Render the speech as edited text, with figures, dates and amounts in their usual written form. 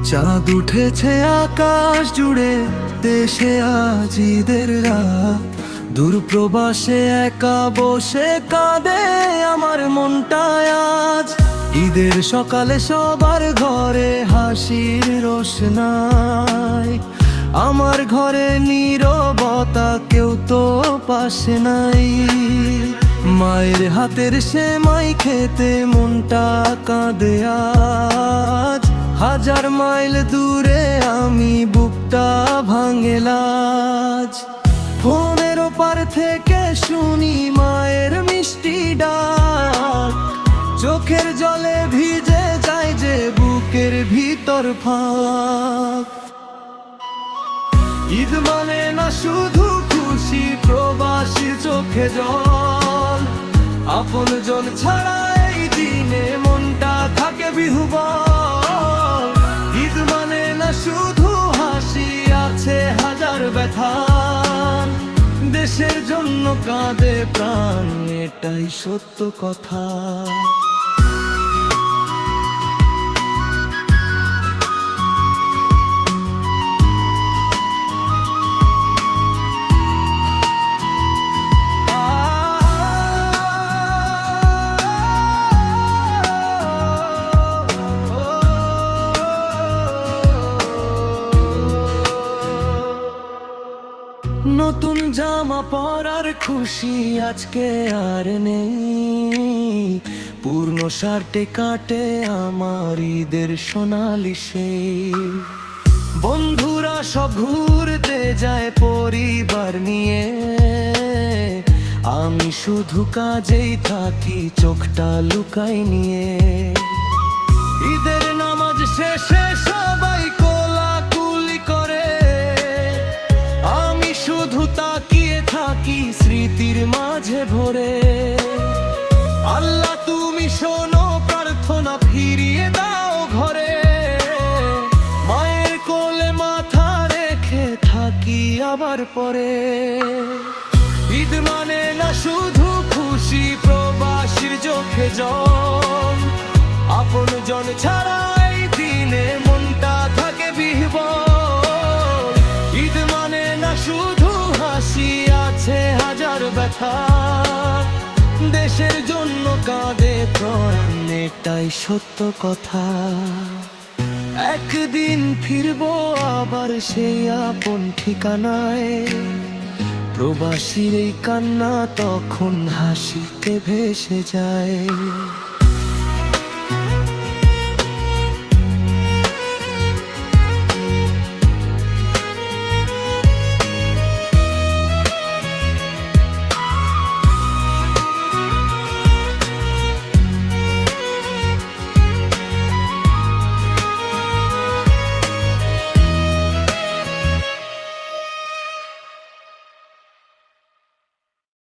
চাঁদ উঠেছে আকাশ জুড়ে, দেশে আজ ঈদের রাত। দূর প্রবাসে একা বসে কাঁদে আমার মনটা আজ। ঈদের সকালে সবার ঘরে হাসির রোশনাই, আমার ঘরে নীরবতা, কেউ তো পাশে নাই। মায়ের হাতের সেমাই খেতে মনটা কাঁদে আজ। হাজার মাইল দূরে আমি বুকটা ভাঙে লাজ। ফোনের ওপার থেকে শুনি মায়ের মিষ্টি ডাক, চোখের জলে ভিজে যায় যে বুকের ভিতর ফাঁক। ঈদ মানে না শুধু খুশি, প্রবাসীর চোখে জল। আপনজন ছাড়া এই দিনে মনটা থাকে বিহুবল। ঈদ মানে না শুধু হাসি, আছে হাজার ব্যথা। দেশের জন্য কাঁদে প্রাণ, এটাই সত্য কথা। নতুন জামা পরার খুশি আজকে আর নেই, পূর্ণ শার্টে কাটে আমার ঈদের সোনালি সেই। বন্ধুরা সব ঘুরতে যায় পরিবার নিয়ে, আমি শুধু কাজেই থাকি চোখটা লুকাই নিয়ে। ঈদের নামাজ শেষে সবাই কোলাকুলি করে, আমি শুধু তাকিয়ে থাকি স্মৃতির মাঝে ভরে। আল্লাহ তুমি শোনো প্রার্থনা, ফিরিয়ে দাও ঘরে। মায়ের কোলে মাথা রেখে থাকি আবার পরে। ঈদ মানে না শুধু খুশি, প্রবাসীর চোখে জল। আপনজন ছাড়া এই দিনে মনটা থাকে বিহ্বল। ঈদ মানে না শুধু হাসি, আছে হাজার ব্যথা। দেশের জন্য কাঁদে প্রাণ, এটাই সত্য কথা। একদিন ফিরবো আবার সেই আপন ঠিকানায়, প্রবাসীর এই কান্না তখন হাসিতে ভেসে যায়।